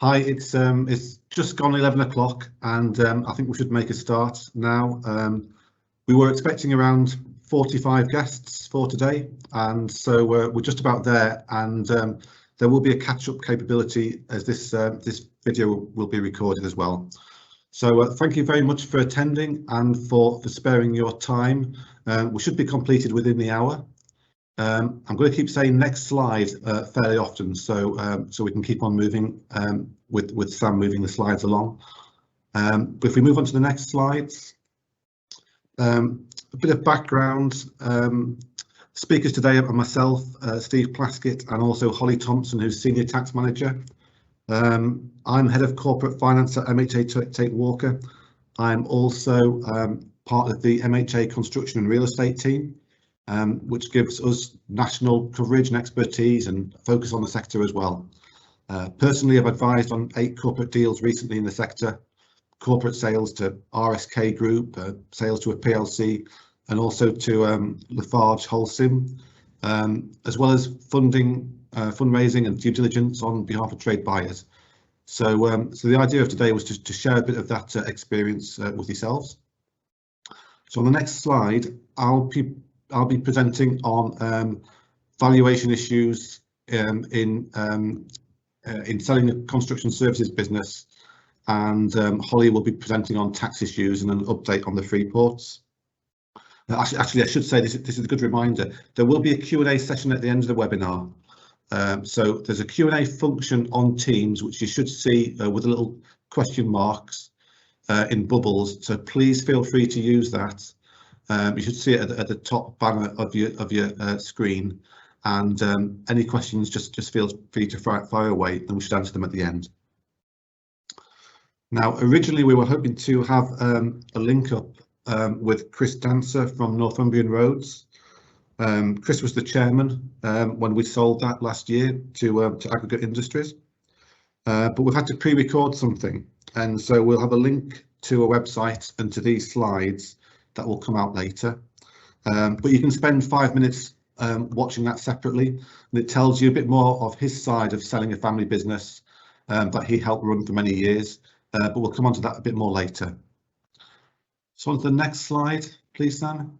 Hi, it's just gone 11 o'clock, and I think we should make a start now. We were expecting around 45 guests for today, and so we're just about there. And there will be a catch-up capability as this video will be recorded as well. So thank you very much for attending and for sparing your time. We should be completed within the hour. I'm going to keep saying next slide fairly often, so we can keep on moving with Sam moving the slides along. But if we move on to the next slides, a bit of background. Speakers today are myself, Steve Plaskett, and also Holly Thompson, who's Senior Tax Manager. I'm Head of Corporate Finance at MHA Tait Walker. I'm also part of the MHA Construction and Real Estate team, which gives us national coverage and expertise and focus on the sector as well. Personally, I've advised on 8 corporate deals recently in the sector, corporate sales to RSK Group, sales to a PLC, and also to Lafarge Holcim, as well as fundraising and due diligence on behalf of trade buyers. So the idea of today was to share a bit of that experience with yourselves. So on the next slide, I'll be presenting on valuation issues in selling a construction services business, and Holly will be presenting on tax issues and an update on the Freeports. Actually, I should say this is a good reminder. There will be a Q&A session at the end of the webinar. So there's a Q&A function on Teams, which you should see with little question marks in bubbles. So please feel free to use that. You should see it at the top banner of your screen, and any questions, just feel free to fire away, and we should answer them at the end. Now, originally we were hoping to have a link up with Chris Dancer from Northumbrian Roads. Chris was the chairman when we sold that last year to Aggregate Industries, but we've had to pre-record something, and so we'll have a link to a website and to these slides that will come out later, but you can spend 5 minutes watching that separately, and it tells you a bit more of his side of selling a family business that he helped run for many years, but we'll come on to that a bit more later. So on to the next slide, please, Sam.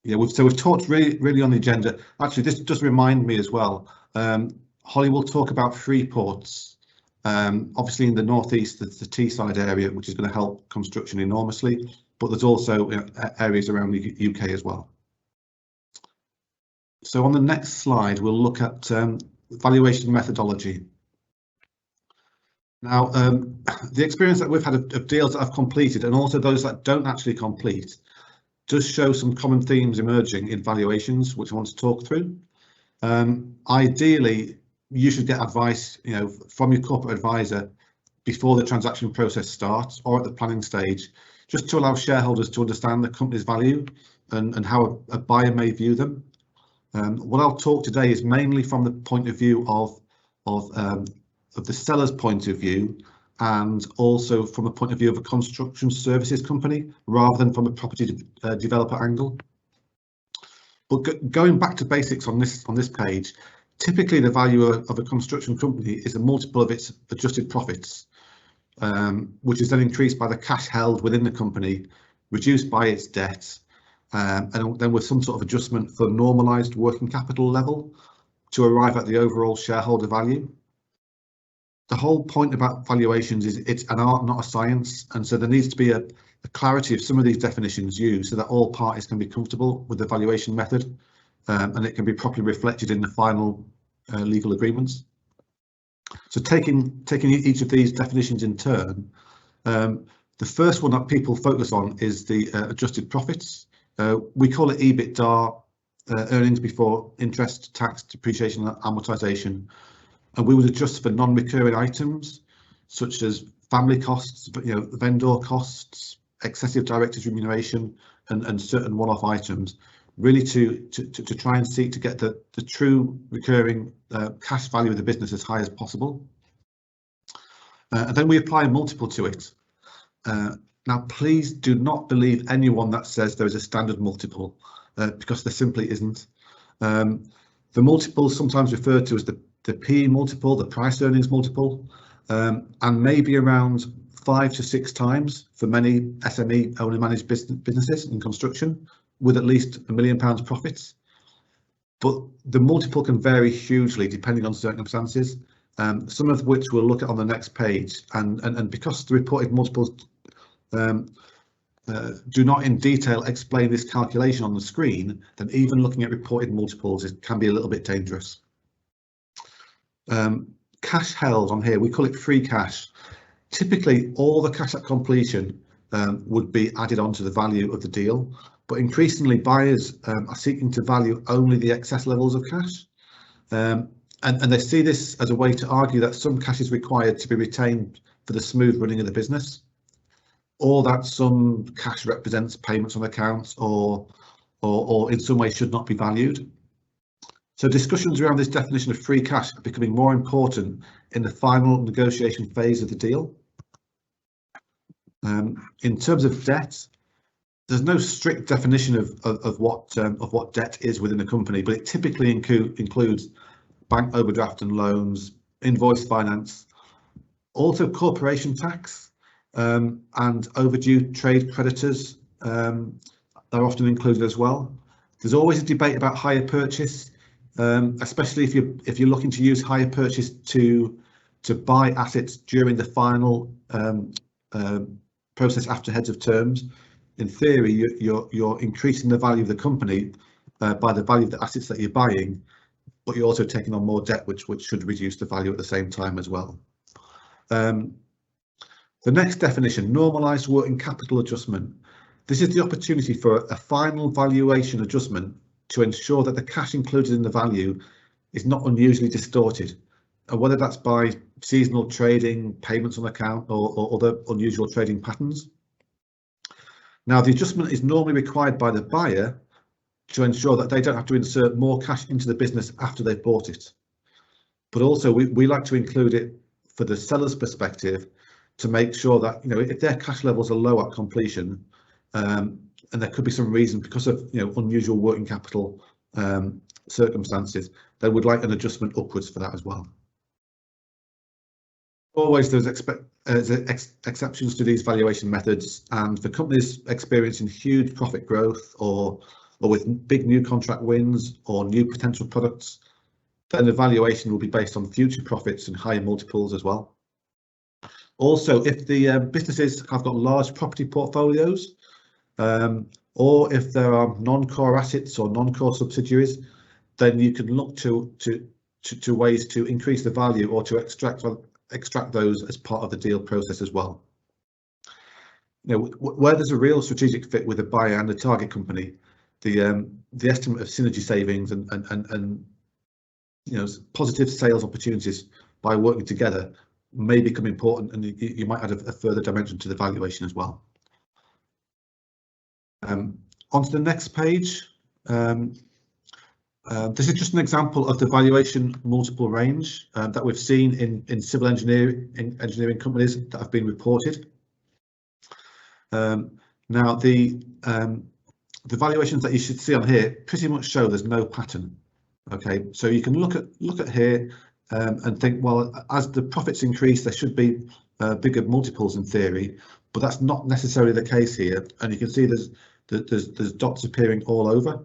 Yeah, we've talked really on the agenda. Actually, this does remind me as well. Holly will talk about Freeports. Obviously in the northeast, there's the Teesside area, which is going to help construction enormously, but there's also areas around the UK as well. So on the next slide, we'll look at valuation methodology. Now, the experience that we've had of deals that I've completed, and also those that don't actually complete, does show some common themes emerging in valuations, which I want to talk through. Ideally, you should get advice, from your corporate advisor before the transaction process starts or at the planning stage, just to allow shareholders to understand the company's value and how a buyer may view them. What I'll talk today is mainly from the point of view of the seller's point of view, and also from a point of view of a construction services company, rather than from a property developer angle. But going back to basics on this page, typically the value of a construction company is a multiple of its adjusted profits, which is then increased by the cash held within the company, reduced by its debt, and then with some sort of adjustment for normalised working capital level to arrive at the overall shareholder value. The whole point about valuations is it's an art, not a science, and so there needs to be a clarity of some of these definitions used so that all parties can be comfortable with the valuation method, and it can be properly reflected in the final legal agreements. So taking each of these definitions in turn, the first one that people focus on is the adjusted profits. We call it EBITDA, earnings before interest, tax, depreciation and amortization, and we would adjust for non-recurring items such as family costs, vendor costs, excessive directors remuneration, and certain one-off items, really to try and seek to get the true recurring cash value of the business as high as possible. And then we apply a multiple to it. Now, please do not believe anyone that says there is a standard multiple, because there simply isn't. The multiple is sometimes referred to as the PE multiple, the price earnings multiple, and maybe around 5 to 6 times for many SME owner managed businesses in construction with at least £1 million profits. But the multiple can vary hugely depending on circumstances, some of which we'll look at on the next page. And because the reported multiples do not in detail explain this calculation on the screen, then even looking at reported multiples can be a little bit dangerous. Cash held on here, we call it free cash. Typically, all the cash at completion would be added onto the value of the deal, but increasingly buyers are seeking to value only the excess levels of cash. And they see this as a way to argue that some cash is required to be retained for the smooth running of the business, or that some cash represents payments on accounts or in some way should not be valued. So discussions around this definition of free cash are becoming more important in the final negotiation phase of the deal. In terms of debt, there's no strict definition of what debt is within a company, but it typically includes bank overdraft and loans, invoice finance, also corporation tax, and overdue trade creditors are often included as well. There's always a debate about hire purchase, especially if you're looking to use hire purchase to buy assets during the final process after heads of terms. In theory, you're increasing the value of the company by the value of the assets that you're buying, but you're also taking on more debt, which should reduce the value at the same time as well. The next definition, normalised working capital adjustment. This is the opportunity for a final valuation adjustment to ensure that the cash included in the value is not unusually distorted, and whether that's by seasonal trading, payments on account, or other unusual trading patterns. Now, the adjustment is normally required by the buyer to ensure that they don't have to insert more cash into the business after they've bought it. But also, we like to include it for the seller's perspective to make sure that, if their cash levels are low at completion, and there could be some reason because of unusual working capital circumstances, they would like an adjustment upwards for that as well. Always there's exceptions to these valuation methods, and for companies experiencing huge profit growth or with big new contract wins or new potential products, then the valuation will be based on future profits and higher multiples as well. Also, if the businesses have got large property portfolios, or if there are non-core assets or non-core subsidiaries, then you can look to ways to increase the value or to extract those as part of the deal process as well. Where there's a real strategic fit with the buyer and the target company, the estimate of synergy savings and positive sales opportunities by working together may become important, and you might add a further dimension to the valuation as well. On to the next page. This is just an example of the valuation multiple range that we've seen in civil engineering companies that have been reported. Now, the valuations that you should see on here pretty much show there's no pattern. Okay, so you can look at here and think, well, as the profits increase, there should be bigger multiples in theory, but that's not necessarily the case here. And you can see there's dots appearing all over.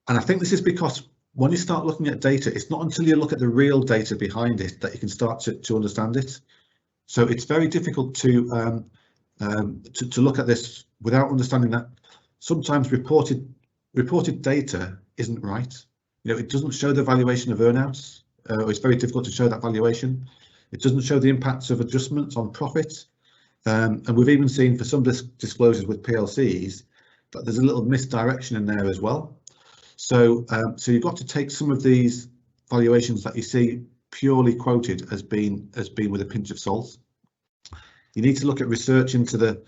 And I think this is because when you start looking at data, it's not until you look at the real data behind it that you can start to understand it. So it's very difficult to look at this without understanding that sometimes reported data isn't right. It doesn't show the valuation of earnouts. It's very difficult to show that valuation. It doesn't show the impacts of adjustments on profit. And we've even seen for some disclosures with PLCs that there's a little misdirection in there as well. So you've got to take some of these valuations that you see purely quoted as being with a pinch of salt. You need to look at research into the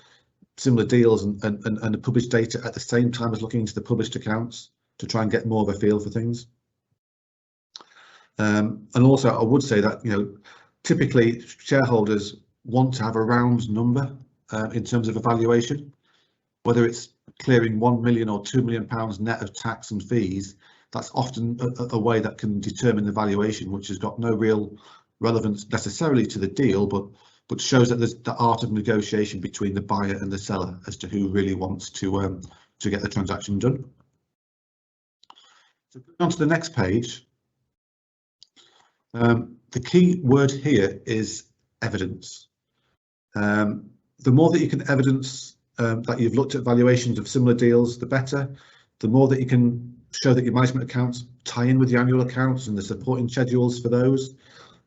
similar deals and the published data at the same time as looking into the published accounts to try and get more of a feel for things. And also, I would say that typically shareholders want to have a round number in terms of evaluation, whether it's clearing £1 million or £2 million net of tax and fees. That's often a way that can determine the valuation, which has got no real relevant necessarily to the deal, but shows that there's the art of negotiation between the buyer and the seller as to who really wants to get the transaction done. So going on to the next page, the key word here is evidence. The more that you can evidence that you've looked at valuations of similar deals, the better. The more that you can show that your management accounts tie in with the annual accounts and the supporting schedules for those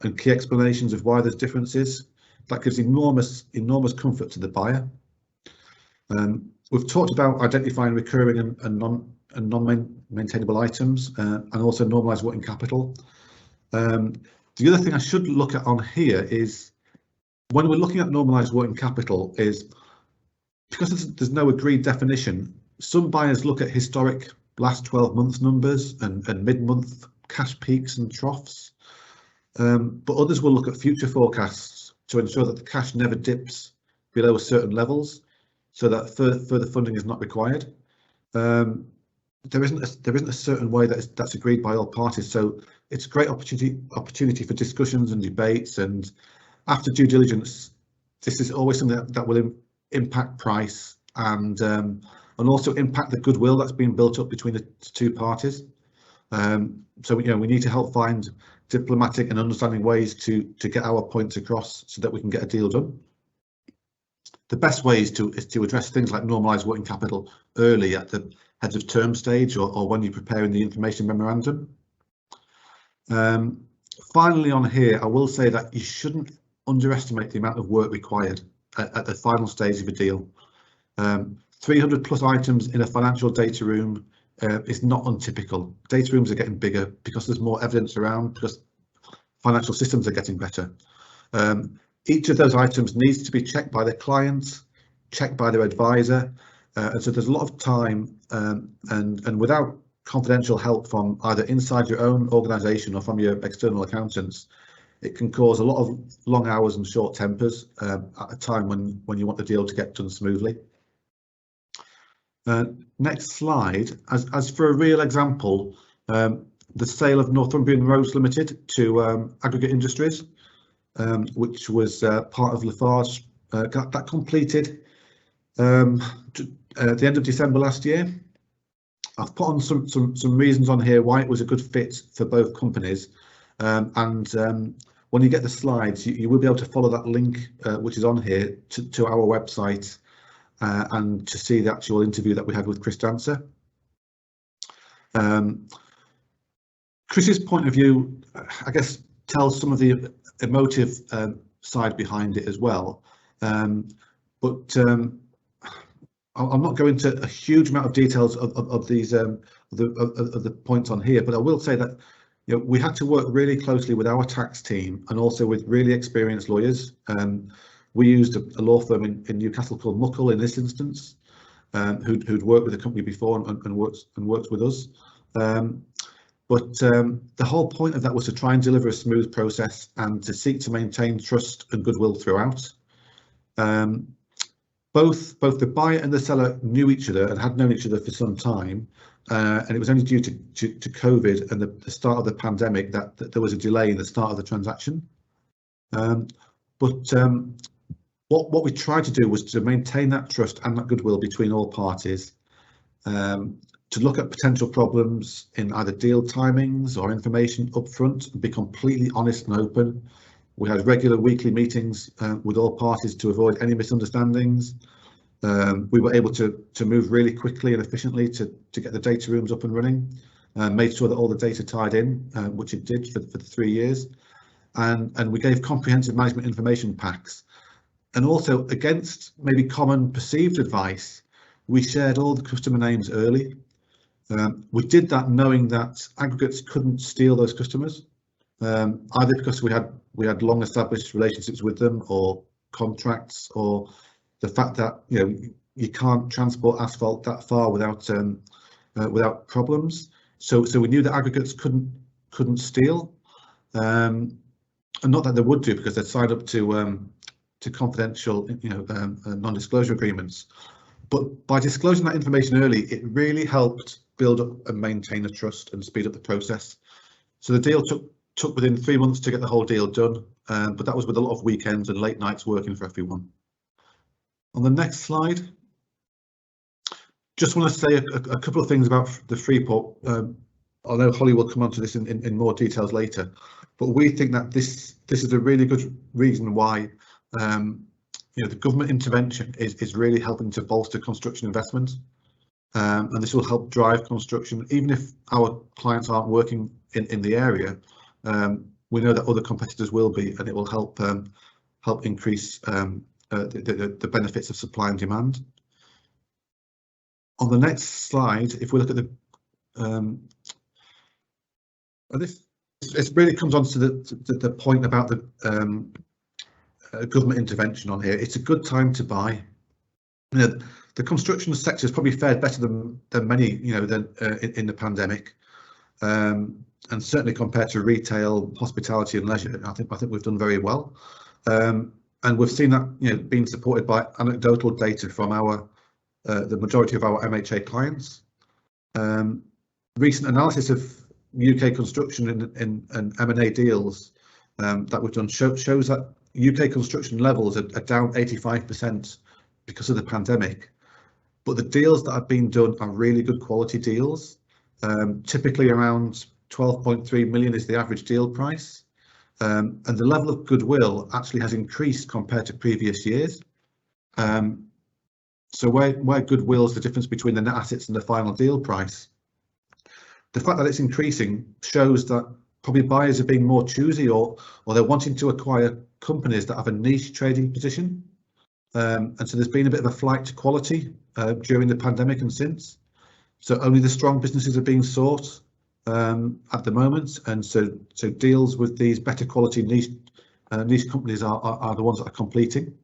and key explanations of why there's differences, that gives enormous comfort to the buyer. We've talked about identifying recurring and non-maintainable items and also normalised working capital. The other thing I should look at on here is when we're looking at normalised working capital is because there's no agreed definition, some buyers look at historic last 12 months numbers and mid-month cash peaks and troughs, but others will look at future forecasts to ensure that the cash never dips below certain levels so that further funding is not required. There isn't a certain way that's agreed by all parties, so it's a great opportunity for discussions and debates, and after due diligence this is always something that will impact price and also impact the goodwill that's been built up between the two parties. So we need to help find diplomatic and understanding ways to get our points across so that we can get a deal done. The best way is to address things like normalised working capital early at the heads of term stage or when you're preparing the information memorandum. Finally on here, I will say that you shouldn't underestimate the amount of work required at the final stage of a deal. 300 plus items in a financial data room is not untypical. Data rooms are getting bigger because there's more evidence around, because financial systems are getting better. Each of those items needs to be checked by the client, checked by their advisor, and so there's a lot of time and without confidential help from either inside your own organisation or from your external accountants, it can cause a lot of long hours and short tempers at a time when you want the deal to get done smoothly. Next slide. As for a real example, the sale of Northumbrian Roads Limited to Aggregate Industries, which was part of Lafarge, that completed at the end of December last year. I've put on some reasons on here why it was a good fit for both companies, and when you get the slides, you will be able to follow that link which is on here to our website and to see the actual interview that we had with Chris Dancer. Chris's point of view, I guess, tells some of the emotive side behind it as well, but I'll not go into a huge amount of details of these of the points on here, but I will say that we had to work really closely with our tax team and also with really experienced lawyers. We used a law firm in Newcastle called Muckle in this instance, who'd worked with the company before and worked with us. But the whole point of that was to try and deliver a smooth process and to seek to maintain trust and goodwill throughout. Both the buyer and the seller knew each other and had known each other for some time, and it was only due to COVID and the start of the pandemic that there was a delay in the start of the transaction. What we tried to do was to maintain that trust and that goodwill between all parties, to look at potential problems in either deal timings or information upfront and be completely honest and open. We had regular weekly meetings with all parties to avoid any misunderstandings. We were able to move really quickly and efficiently to get the data rooms up and running, made sure that all the data tied in, which it did for the 3 years, and we gave comprehensive management information packs. And also, against maybe common perceived advice, we shared all the customer names early. We did that knowing that aggregates couldn't steal those customers, either because we had long established relationships with them, or contracts, or the fact that you can't transport asphalt that far without problems. So we knew that aggregates couldn't steal, and not that they would do, because they're signed up to confidential non-disclosure agreements. But by disclosing that information early, it really helped build up and maintain the trust and speed up the process. So the deal took took within 3 months to get the whole deal done, but that was with a lot of weekends and late nights working for everyone. On the next slide, just want to say a couple of things about the Freeport. I know Holly will come on to this in more details later, but we think that this is a really good reason why the government intervention is really helping to bolster construction investment, and this will help drive construction. Even if our clients aren't working in the area, we know that other competitors will be, and it will help increase the benefits of supply and demand. On the next slide, if we look at this really comes on to the point about the government intervention on here. It's a good time to buy. The construction sector has probably fared better than many, in the pandemic, and certainly compared to retail, hospitality, and leisure. I think we've done very well, and we've seen that being supported by anecdotal data from the majority of our MHA clients. Recent analysis of UK construction and M&A deals that we've done shows that UK construction levels are down 85% because of the pandemic, but the deals that have been done are really good quality deals. Typically around 12.3 million is the average deal price, and the level of goodwill actually has increased compared to previous years. So where goodwill is the difference between the net assets and the final deal price, the fact that it's increasing shows that probably buyers are being more choosy, or they're wanting to acquire companies that have a niche trading position. And so there's been a bit of a flight to quality during the pandemic and since. So only the strong businesses are being sought at the moment, and so deals with these better quality niche companies are the ones that are completing.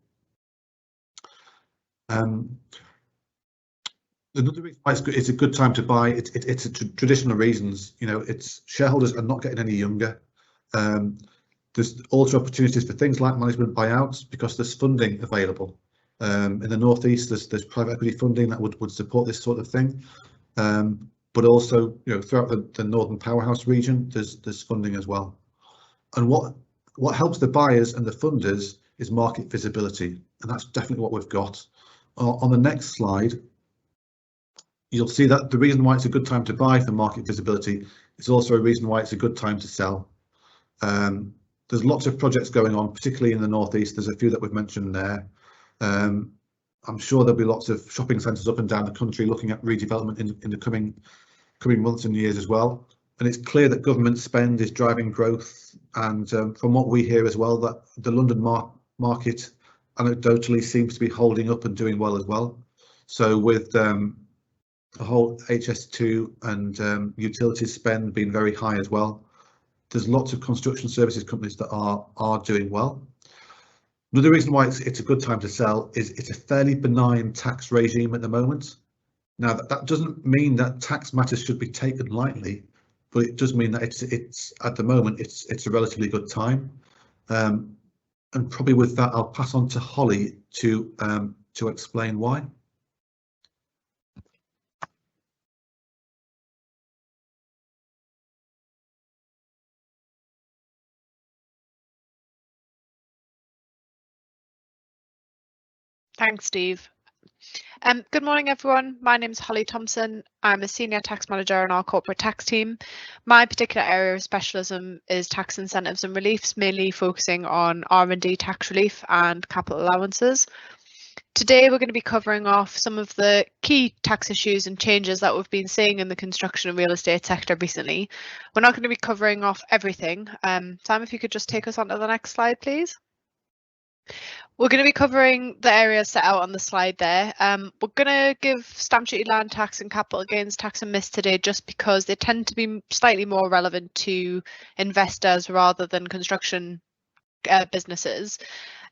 Another reason why it's a good time to buy, it's traditional reasons. It's shareholders are not getting any younger. There's also opportunities for things like management buyouts because there's funding available. In the northeast, there's private equity funding that would support this sort of thing. But also, throughout the northern powerhouse region, there's funding as well. And what helps the buyers and the funders is market visibility, and that's definitely what we've got. On the next slide, you'll see that the reason why it's a good time to buy for market visibility is also a reason why it's a good time to sell. There's lots of projects going on, particularly in the northeast. There's a few that we've mentioned there. I'm sure there'll be lots of shopping centres up and down the country looking at redevelopment in the coming months and years as well. And it's clear that government spend is driving growth. And from what we hear as well, that the London market anecdotally seems to be holding up and doing well as well. So with the whole HS2 and utilities spend being very high as well, there's lots of construction services companies that are doing well. Another reason why it's a good time to sell is it's a fairly benign tax regime at the moment. Now that doesn't mean that tax matters should be taken lightly, but it does mean that it's at the moment it's a relatively good time. And probably with that, I'll pass on to Holly to explain why. Thanks, Steve. Good morning, everyone. My name is Holly Thompson. I'm a senior tax manager in our corporate tax team. My particular area of specialism is tax incentives and reliefs, mainly focusing on R&D tax relief and capital allowances. Today, we're going to be covering off some of the key tax issues and changes that we've been seeing in the construction and real estate sector recently. We're not going to be covering off everything. Sam, if you could just take us on to the next slide, please. We're going to be covering the areas set out on the slide there. We're going to give stamp duty, land tax and capital gains tax a miss today just because they tend to be slightly more relevant to investors rather than construction businesses,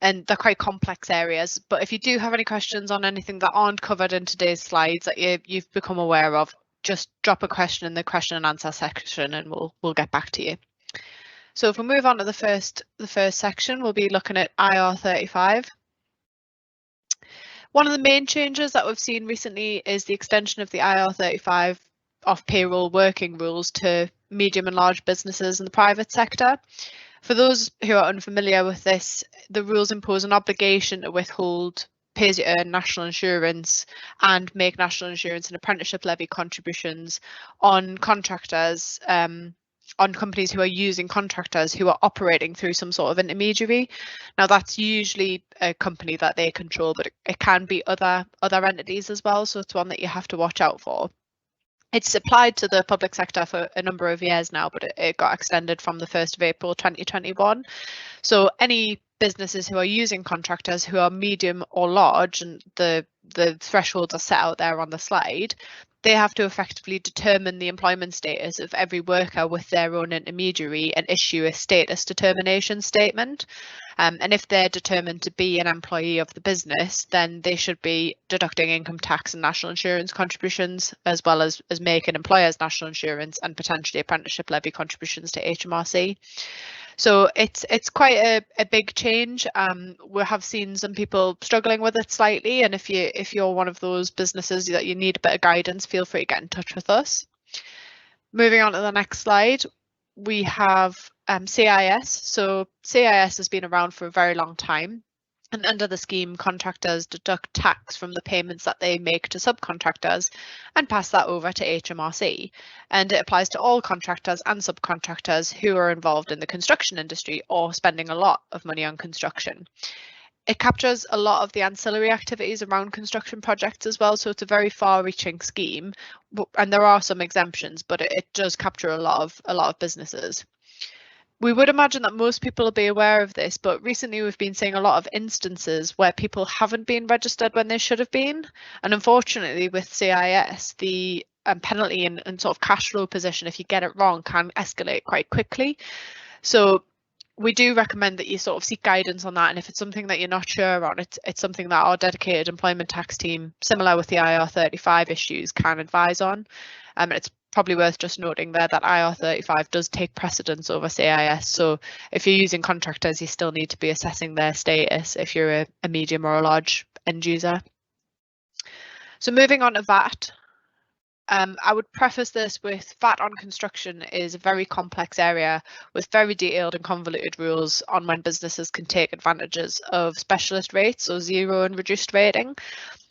and they're quite complex areas. But if you do have any questions on anything that aren't covered in today's slides that you've become aware of, just drop a question in the question and answer section and we'll get back to you. So if we move on to the first section, we'll be looking at IR35. One of the main changes that we've seen recently is the extension of the IR35 off payroll working rules to medium and large businesses in the private sector. For those who are unfamiliar with this, the rules impose an obligation to withhold pay-as-you-earn national insurance and make national insurance and apprenticeship levy contributions on contractors, on companies who are using contractors who are operating through some sort of intermediary. Now that's usually a company that they control, but it can be other entities as well, so it's one that you have to watch out for. It's applied to the public sector for a number of years now, but it got extended from the 1st of April 2021. So any businesses who are using contractors who are medium or large, and the thresholds are set out there on the slide, they have to effectively determine the employment status of every worker with their own intermediary and issue a status determination statement. And if they're determined to be an employee of the business, then they should be deducting income tax and national insurance contributions, as well as making employers' national insurance and potentially apprenticeship levy contributions to HMRC. So it's quite a big change. We have seen some people struggling with it slightly, and if you're one of those businesses that you need a bit of guidance, feel free to get in touch with us. Moving on to the next slide, we have CIS. So CIS has been around for a very long time. And under the scheme, contractors deduct tax from the payments that they make to subcontractors and pass that over to HMRC. And it applies to all contractors and subcontractors who are involved in the construction industry or spending a lot of money on construction. It captures a lot of the ancillary activities around construction projects as well, so it's a very far-reaching scheme. And there are some exemptions, but it does capture a lot of businesses. We would imagine that most people will be aware of this, but recently we've been seeing a lot of instances where people haven't been registered when they should have been. And unfortunately with CIS, the penalty and sort of cash flow position, if you get it wrong, can escalate quite quickly. So we do recommend that you sort of seek guidance on that. And if it's something that you're not sure on, it's something that our dedicated employment tax team, similar with the IR35 issues, can advise on. It's probably worth just noting there that IR35 does take precedence over CIS. So if you're using contractors, you still need to be assessing their status if you're a medium or a large end user. So moving on to VAT. I would preface this with VAT on construction is a very complex area with very detailed and convoluted rules on when businesses can take advantages of specialist rates or zero and reduced rating.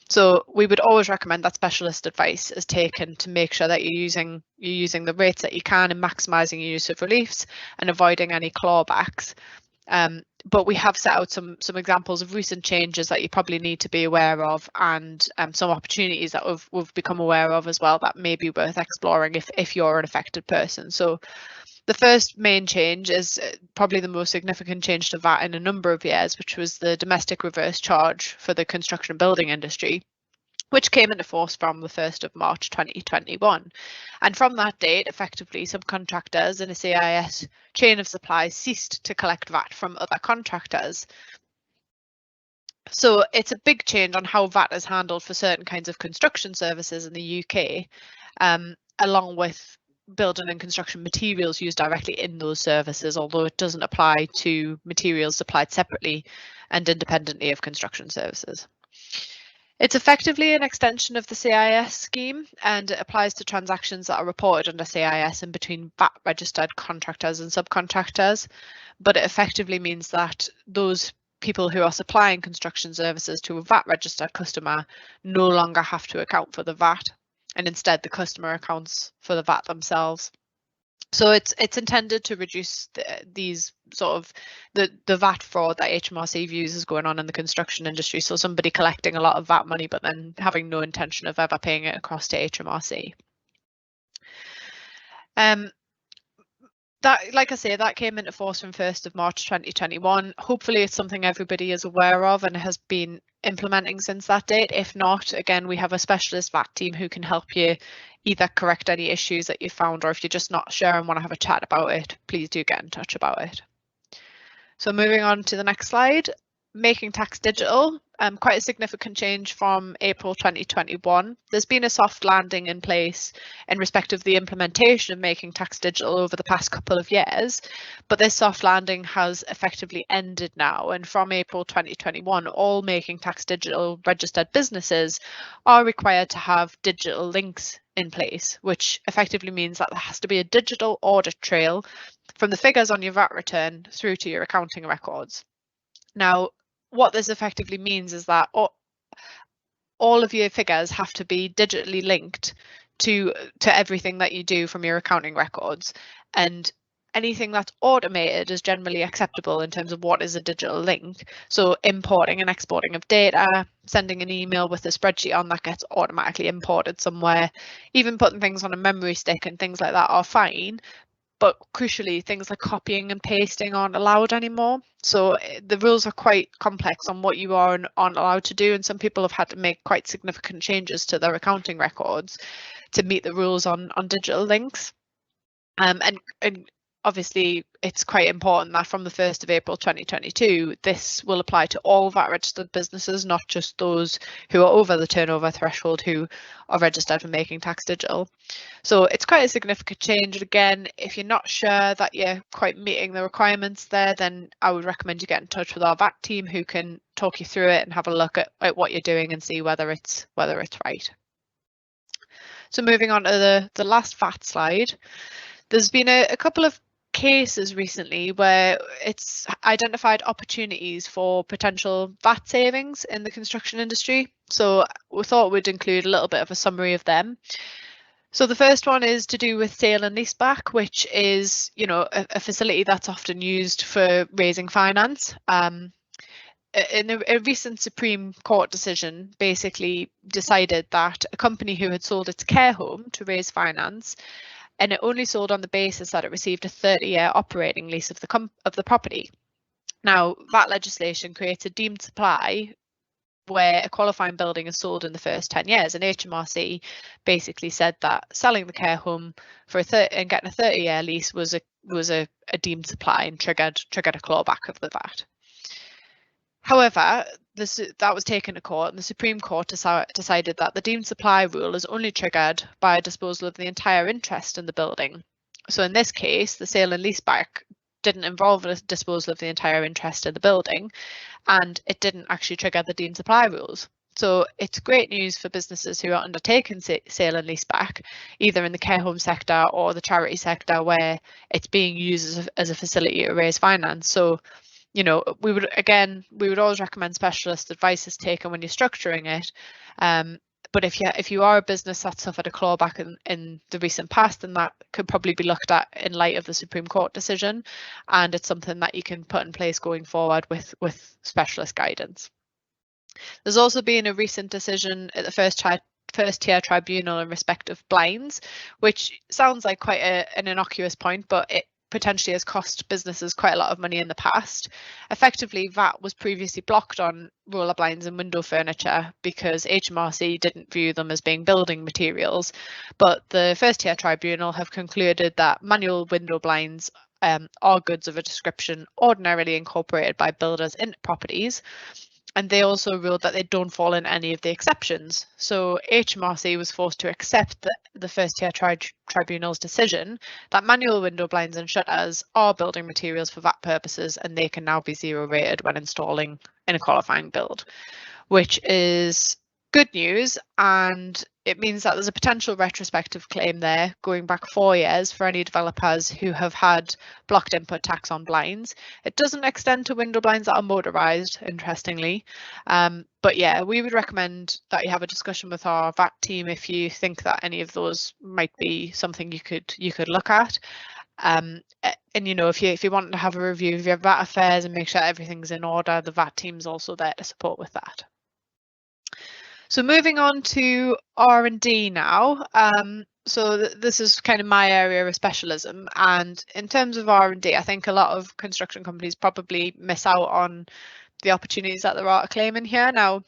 So we would always recommend that specialist advice is taken to make sure that you're using the rates that you can and maximising your use of reliefs and avoiding any clawbacks. But we have set out some examples of recent changes that you probably need to be aware of, and some opportunities that we've become aware of as well that may be worth exploring if you're an affected person. So the first main change is probably the most significant change to VAT in a number of years, which was the domestic reverse charge for the construction and building industry, which came into force from the 1st of March 2021. And from that date, effectively, subcontractors in a CIS chain of supply ceased to collect VAT from other contractors. So it's a big change on how VAT is handled for certain kinds of construction services in the UK, along with building and construction materials used directly in those services, although it doesn't apply to materials supplied separately and independently of construction services. It's effectively an extension of the CIS scheme, and it applies to transactions that are reported under CIS and between VAT registered contractors and subcontractors, but it effectively means that those people who are supplying construction services to a VAT registered customer no longer have to account for the VAT, and instead the customer accounts for the VAT themselves. So it's intended to reduce these sort of the VAT fraud that HMRC views is going on in the construction industry. So somebody collecting a lot of VAT money but then having no intention of ever paying it across to HMRC. That, like I say, that came into force from 1st of March 2021. Hopefully it's something everybody is aware of and has been implementing since that date. If not, again, we have a specialist VAT team who can help you either correct any issues that you found, or if you're just not sure and want to have a chat about it, please do get in touch about it. So moving on to the next slide. making tax digital, quite a significant change from April 2021. There's been a soft landing in place in respect of the implementation of making tax digital over the past couple of years, but this soft landing has effectively ended now, and from April 2021 all making tax digital registered businesses are required to have digital links in place, which effectively means that there has to be a digital audit trail from the figures on your VAT return through to your accounting records. Now, what this effectively means is that all of your figures have to be digitally linked to everything that you do from your accounting records, and anything that's automated is generally acceptable in terms of what is a digital link. So importing and exporting of data, sending an email with a spreadsheet on that gets automatically imported somewhere, even putting things on a memory stick and things like that are fine. But crucially, things like copying and pasting aren't allowed anymore. So the rules are quite complex on what you are and aren't allowed to do, and some people have had to make quite significant changes to their accounting records to meet the rules on digital links. And obviously it's quite important that from the 1st of April 2022, this will apply to all VAT registered businesses, not just those who are over the turnover threshold who are registered for making tax digital. So it's quite a significant change. And again, if you're not sure that you're quite meeting the requirements there, then I would recommend you get in touch with our VAT team who can talk you through it and have a look at what you're doing and see whether it's right. So moving on to the last VAT slide, there's been a couple of cases recently where it's identified opportunities for potential VAT savings in the construction industry. So we thought we'd include a little bit of a summary of them. So the first one is to do with sale and leaseback, which is, you know, a facility that's often used for raising finance. In a recent Supreme Court decision basically decided that a company who had sold its care home to raise finance, and it only sold on the basis that it received a 30-year operating lease of the property. Now, that legislation creates a deemed supply where a qualifying building is sold in the first 10 years, and HMRC basically said that selling the care home for and getting a 30-year lease was a deemed supply and triggered a clawback of the VAT. However, that was taken to court, and the Supreme Court decided that the deemed supply rule is only triggered by a disposal of the entire interest in the building. So in this case, the sale and leaseback didn't involve a disposal of the entire interest in the building, and it didn't actually trigger the deemed supply rules. So it's great news for businesses who are undertaking sale and leaseback, either in the care home sector or the charity sector, where it's being used as a facility to raise finance. So, you know, we would always recommend specialist advice is taken when you're structuring it. But if you are a business that suffered a clawback in the recent past, then that could probably be looked at in light of the Supreme Court decision, and it's something that you can put in place going forward with specialist guidance. There's also been a recent decision at the first tier tribunal in respect of blinds, which sounds like quite an innocuous point, but it potentially has cost businesses quite a lot of money in the past. Effectively, VAT was previously blocked on roller blinds and window furniture because HMRC didn't view them as being building materials, but the first tier tribunal have concluded that manual window blinds are goods of a description ordinarily incorporated by builders into properties, and they also ruled that they don't fall in any of the exceptions. So HMRC was forced to accept the first tier tribunal's decision that manual window blinds and shutters are building materials for VAT purposes, and they can now be zero rated when installing in a qualifying build, which is good news, and it means that there's a potential retrospective claim there going back 4 years for any developers who have had blocked input tax on blinds. It doesn't extend to window blinds that are motorised, interestingly, but yeah, we would recommend that you have a discussion with our VAT team if you think that any of those might be something you could look at. And you know, if you want to have a review of your VAT affairs and make sure everything's in order, the VAT team's also there to support with that. So moving on to R&D now. So this is kind of my area of specialism, and in terms of R&D, I think a lot of construction companies probably miss out on the opportunities that there are to claim in here. Now,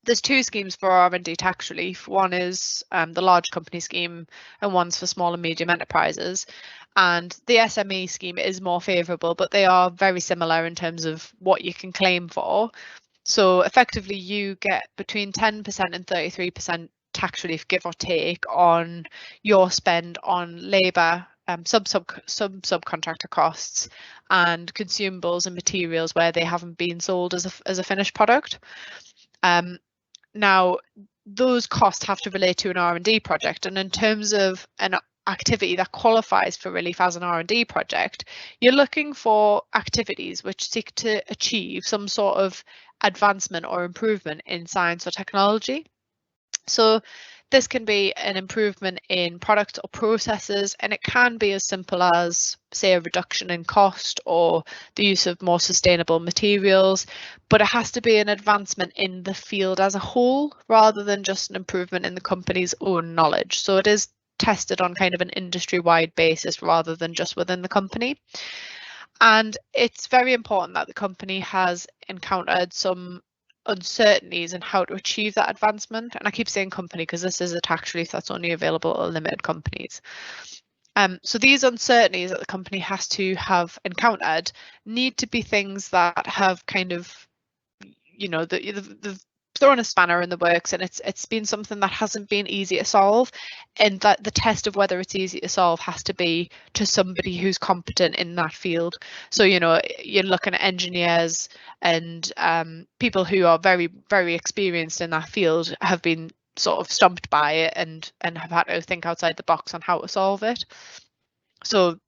There's two schemes for R&D tax relief. One is the large company scheme, and one's for small and medium enterprises. And the SME scheme is more favourable, but they are very similar in terms of what you can claim for. So effectively, you get between 10% and 33% tax relief, give or take, on your spend on labour, subcontractor costs, and consumables and materials where they haven't been sold as a finished product. Now, those costs have to relate to an R&D project, and in terms of an activity that qualifies for relief as an R&D project, you're looking for activities which seek to achieve some sort of advancement or improvement in science or technology. So this can be an improvement in products or processes, and it can be as simple as, say, a reduction in cost or the use of more sustainable materials, but it has to be an advancement in the field as a whole rather than just an improvement in the company's own knowledge. So it is tested on kind of an industry-wide basis rather than just within the company. And it's very important that the company has encountered some uncertainties in how to achieve that advancement. And I keep saying company because this is a tax relief that's only available to limited companies. So these uncertainties that the company has to have encountered need to be things that have kind of, you know, the thrown a spanner in the works, and it's been something that hasn't been easy to solve, and that the test of whether it's easy to solve has to be to somebody who's competent in that field. So, you know, you're looking at engineers and people who are very, very experienced in that field, have been sort of stumped by it and have had to think outside the box on how to solve it. So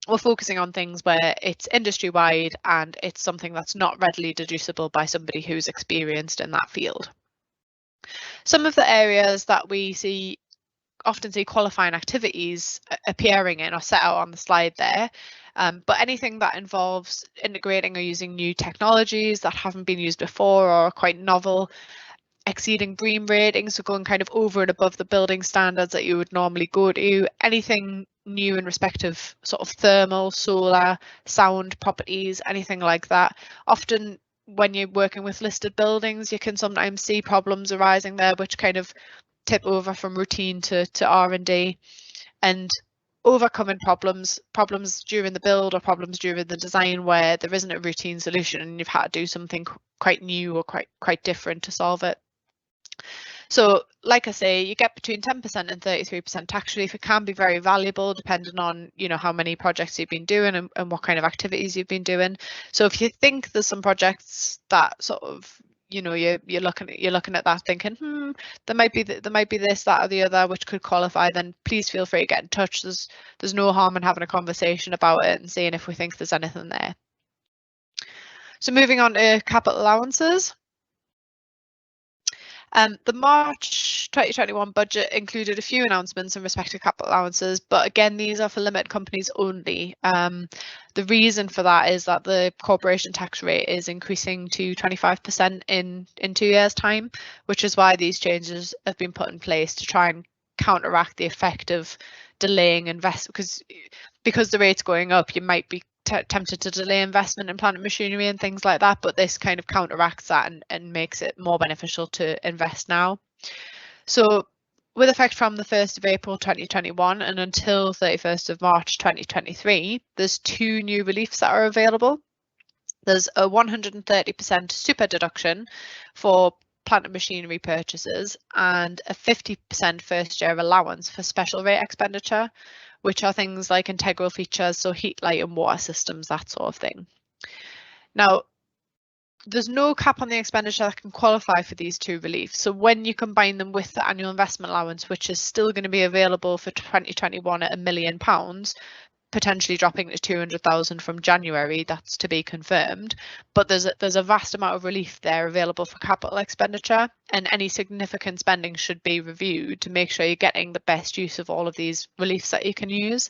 we're focusing on things where it's industry wide and it's something that's not readily deducible by somebody who's experienced in that field. Some of the areas that we often see qualifying activities appearing in are set out on the slide there, but anything that involves integrating or using new technologies that haven't been used before or are quite novel, exceeding BREEAM ratings, so going kind of over and above the building standards that you would normally go to, anything new in respect of sort of thermal, solar, sound properties, anything like that. Often when you're working with listed buildings, you can sometimes see problems arising there which kind of tip over from routine to R&D, and overcoming problems during the build or problems during the design where there isn't a routine solution and you've had to do something quite new or quite different to solve it. So like I say, you get between 10% and 33% tax relief. It can be very valuable depending on, you know, how many projects you've been doing and what kind of activities you've been doing. So if you think there's some projects that sort of, you know, you're looking at that thinking, there might be this, that, or the other which could qualify, then please feel free to get in touch. There's no harm in having a conversation about it and seeing if we think there's anything there. So moving on to capital allowances. The March 2021 budget included a few announcements in respect to capital allowances, but again, these are for limited companies only. The reason for that is that the corporation tax rate is increasing to 25% in 2 years' time, which is why these changes have been put in place to try and counteract the effect of delaying investment, because the rate's going up, you might be tempted to delay investment in plant and machinery and things like that, but this kind of counteracts that and makes it more beneficial to invest now. So with effect from the 1st of April 2021 and until 31st of March 2023, there's 2 new reliefs that are available. There's a 130% super deduction for plant and machinery purchases and a 50% first year allowance for special rate expenditure, which are things like integral features, so heat, light and water systems, that sort of thing. Now, there's no cap on the expenditure that can qualify for these 2 reliefs. So when you combine them with the annual investment allowance, which is still going to be available for 2021 at £1 million, potentially dropping to 200,000 from January, that's to be confirmed, but there's a vast amount of relief there available for capital expenditure, and any significant spending should be reviewed to make sure you're getting the best use of all of these reliefs that you can use.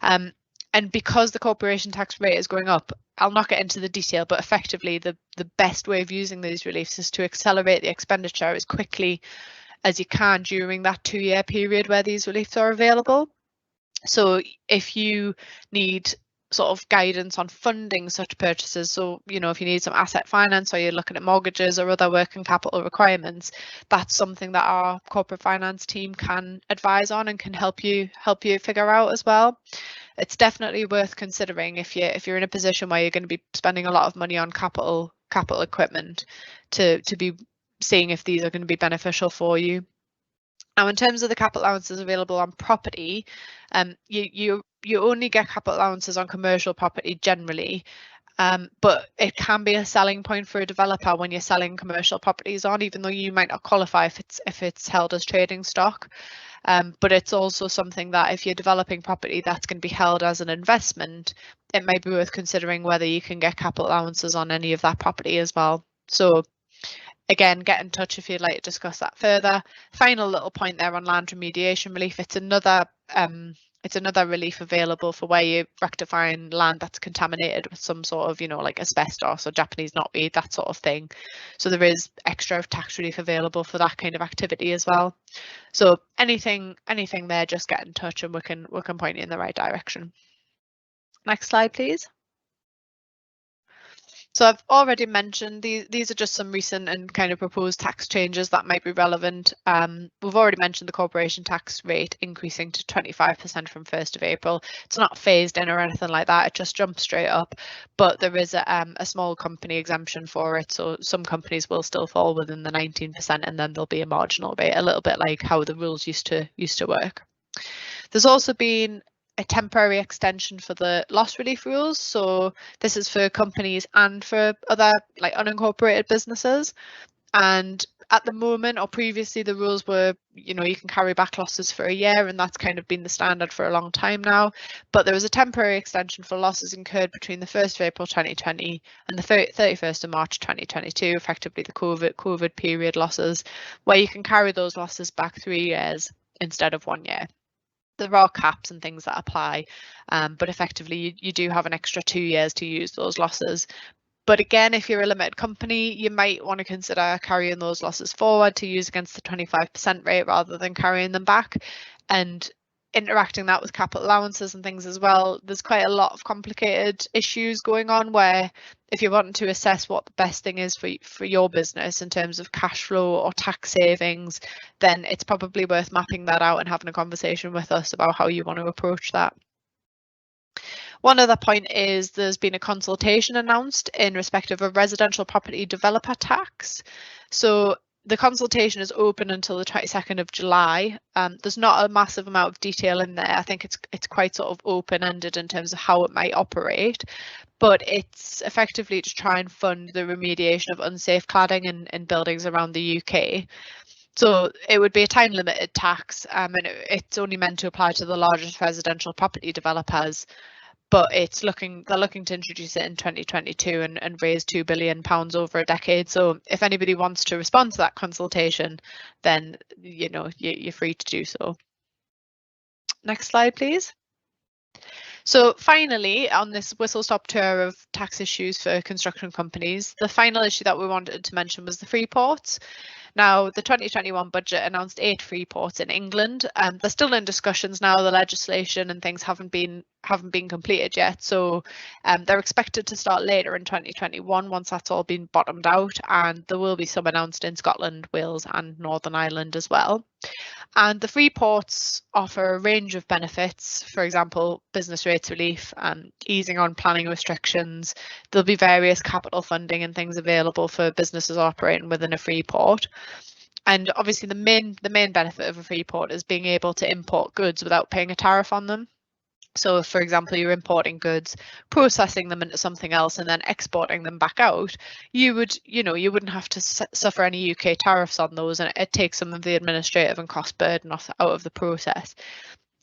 And because the corporation tax rate is going up, I'll not get into the detail, but effectively the best way of using these reliefs is to accelerate the expenditure as quickly as you can during that 2-year period where these reliefs are available. So if you need sort of guidance on funding such purchases. So, you know, if you need some asset finance or you're looking at mortgages or other working capital requirements, that's something that our corporate finance team can advise on and can help you figure out as well. It's definitely worth considering if you're in a position where you're going to be spending a lot of money on capital equipment, to be seeing if these are going to be beneficial for you. Now, in terms of the capital allowances available on property, you only get capital allowances on commercial property generally, but it can be a selling point for a developer when you're selling commercial properties on, even though you might not qualify if it's held as trading stock. But it's also something that if you're developing property that's going to be held as an investment, it might be worth considering whether you can get capital allowances on any of that property as well. So again, get in touch if you'd like to discuss that further. Final little point there on land remediation relief. It's another relief available for where you're rectifying land that's contaminated with some sort of, you know, like asbestos or Japanese knotweed, that sort of thing. So there is extra tax relief available for that kind of activity as well. So anything there, just get in touch and we can point you in the right direction. Next slide, please. So I've already mentioned these are just some recent and kind of proposed tax changes that might be relevant. We've already mentioned the corporation tax rate increasing to 25% from 1st of April. It's not phased in or anything like that, it just jumps straight up, but there is a small company exemption for it, so some companies will still fall within the 19% and then there'll be a marginal rate, a little bit like how the rules used to work. There's also been a temporary extension for the loss relief rules. So this is for companies and for other like unincorporated businesses. And at the moment, or previously, the rules were, you know, you can carry back losses for a year, and that's kind of been the standard for a long time now. But there was a temporary extension for losses incurred between the 1st of April 2020 and the 31st of March 2022, effectively the COVID period losses, where you can carry those losses back 3 years instead of 1 year. There are caps and things that apply, but effectively you do have an extra 2 years to use those losses. But again, if you're a limited company, you might want to consider carrying those losses forward to use against the 25% rate rather than carrying them back, and interacting that with capital allowances and things as well. There's quite a lot of complicated issues going on where if you're wanting to assess what the best thing is for your business in terms of cash flow or tax savings, then it's probably worth mapping that out and having a conversation with us about how you want to approach that. One other point is there's been a consultation announced in respect of a residential property developer tax. So the consultation is open until the 22nd of July. There's not a massive amount of detail in there. I think it's quite sort of open-ended in terms of how it might operate, but it's effectively to try and fund the remediation of unsafe cladding in buildings around the UK. So it would be a time-limited tax, and it's only meant to apply to the largest residential property developers. But they're looking to introduce it in 2022 and raise £2 billion over a decade. So if anybody wants to respond to that consultation, then you know you're free to do so. Next slide, please. So finally, on this whistle-stop tour of tax issues for construction companies, the final issue that we wanted to mention was the Freeports. Now, the 2021 budget announced 8 Freeports in England. They're still in discussions now. The legislation and things haven't been completed yet, so they're expected to start later in 2021 once that's all been bottomed out, and there will be some announced in Scotland, Wales and Northern Ireland as well. And the Freeports offer a range of benefits, for example, business rates relief, easing on planning restrictions. There'll be various capital funding and things available for businesses operating within a Freeport. And obviously the main benefit of a Freeport is being able to import goods without paying a tariff on them. So if, for example, you're importing goods, processing them into something else and then exporting them back out, you wouldn't have to suffer any UK tariffs on those, and it takes some of the administrative and cost burden out of the process.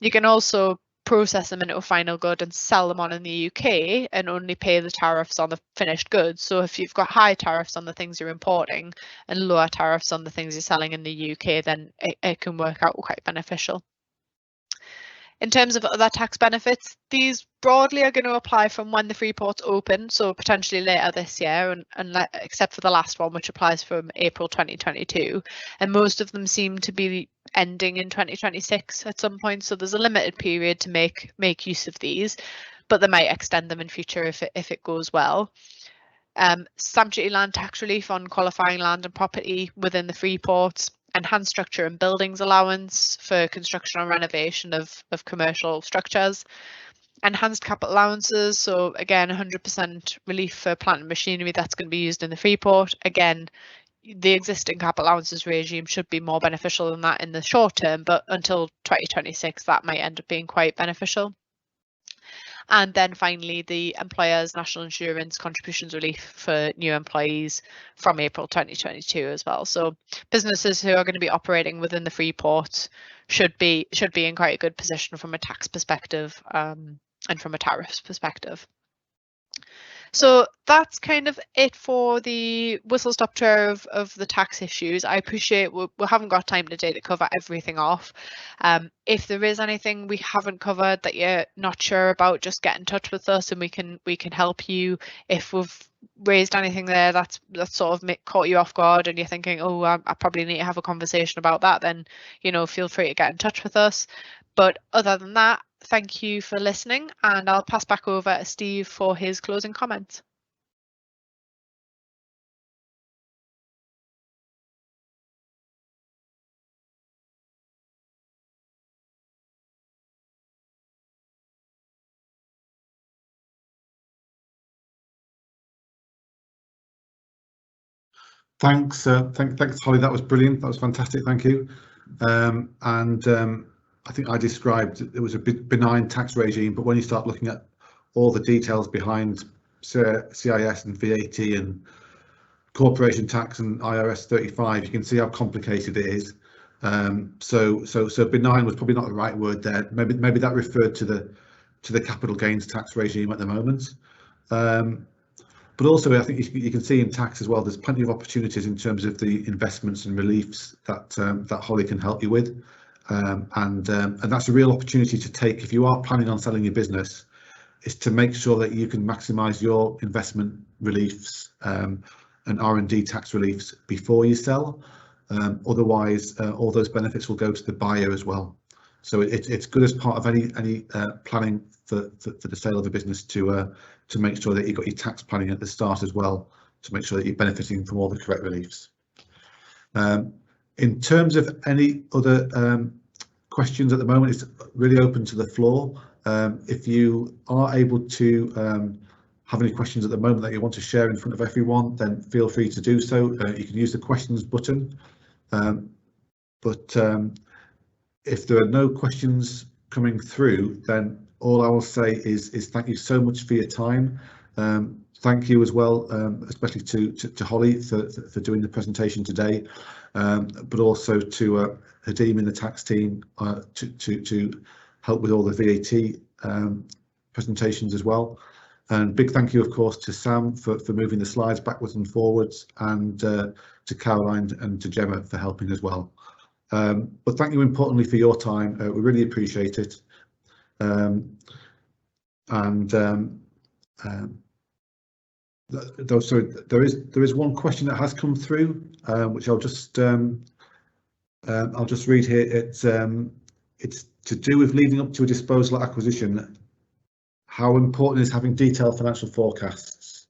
You can also process them into a final good and sell them on in the UK and only pay the tariffs on the finished goods. So if you've got high tariffs on the things you're importing and lower tariffs on the things you're selling in the UK, then it can work out quite beneficial. In terms of other tax benefits, these broadly are going to apply from when the Freeports open, so potentially later this year, and except for the last one, which applies from April 2022. And most of them seem to be ending in 2026 at some point, so there's a limited period to make use of these. but they might extend them in future if it goes well. Stamp duty land tax relief on qualifying land and property within the Freeports, enhanced structure and buildings allowance for construction or renovation of commercial structures, enhanced capital allowances, so again 100% relief for plant and machinery that's going to be used in the Freeport. Again, the existing capital allowances regime should be more beneficial than that in the short term, but until 2026 that might end up being quite beneficial. And then finally, the employer's national insurance contributions relief for new employees from April 2022 as well. So businesses who are going to be operating within the Freeport should be in quite a good position from a tax perspective and from a tariffs perspective. So that's kind of it for the whistle-stop tour of the tax issues. I appreciate we haven't got time today to cover everything off. If there is anything we haven't covered that you're not sure about, just get in touch with us and we can help you. If we've raised anything there that's sort of caught you off guard and you're thinking, oh, I probably need to have a conversation about that, then feel free to get in touch with us. But other than that, thank you for listening, and I'll pass back over to Steve for his closing comments. Thanks, Holly. That was brilliant. That was fantastic. Thank you. I think I described it was a benign tax regime, but when you start looking at all the details behind CIS and VAT and corporation tax and IR35, you can see how complicated it is. So benign was probably not the right word there. Maybe that referred to the capital gains tax regime at the moment. But also, I think you can see in tax as well, there's plenty of opportunities in terms of the investments and reliefs that Holly can help you with. And that's a real opportunity to take if you are planning on selling your business, is to make sure that you can maximise your investment reliefs and R&D tax reliefs before you sell. Otherwise, all those benefits will go to the buyer as well. So it's good as part of any planning for the sale of a business to make sure that you've got your tax planning at the start as well, to make sure that you're benefiting from all the correct reliefs. In terms of any other questions at the moment, it's really open to the floor. If you are able to have any questions at the moment that you want to share in front of everyone, then feel free to do so. You can use the questions button. But if there are no questions coming through, then all I will say is thank you so much for your time. Thank you as well, especially to Holly for doing the presentation today, but also to Hadeem in the tax team to help with all the VAT presentations as well. And big thank you, of course, to Sam for moving the slides backwards and forwards, and to Caroline and to Gemma for helping as well. But thank you importantly for your time. We really appreciate it. Sorry, there is one question that has come through, which I'll just read here. It's to do with leading up to a disposal acquisition. How important is having detailed financial forecasts?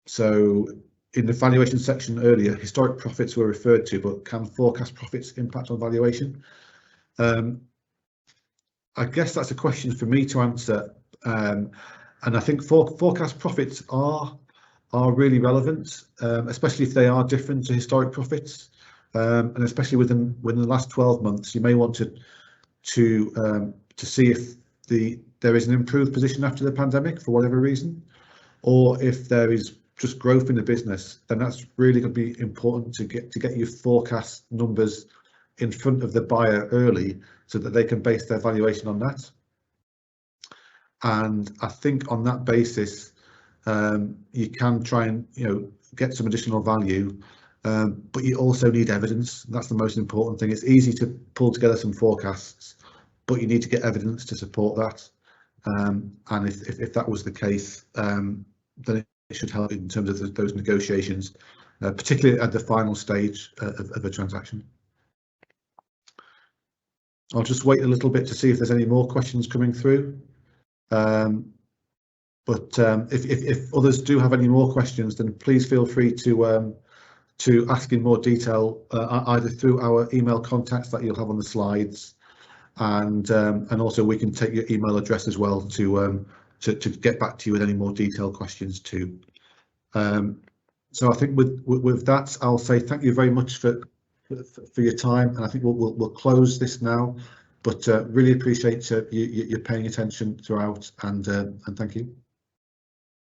So in the valuation section earlier, historic profits were referred to, but can forecast profits impact on valuation? I guess that's a question for me to answer. And I think forecast profits are really relevant, especially if they are different to historic profits, and especially within the last 12 months. You may want to see if there is an improved position after the pandemic for whatever reason, or if there is just growth in the business. Then that's really going to be important to get your forecast numbers in front of the buyer early, so that they can base their valuation on that. And I think on that basis, you can try and get some additional value, but you also need evidence. That's the most important thing. It's easy to pull together some forecasts, but you need to get evidence to support that. And if that was the case, then it should help in terms of those negotiations, particularly at the final stage of a transaction. I'll just wait a little bit to see if there's any more questions coming through. But if others do have any more questions, then please feel free to ask in more detail, either through our email contacts that you'll have on the slides, and also we can take your email address as well to get back to you with any more detailed questions too. So I think with that, I'll say thank you very much for your time, and I think we'll close this now. But really appreciate you paying attention throughout, and thank you.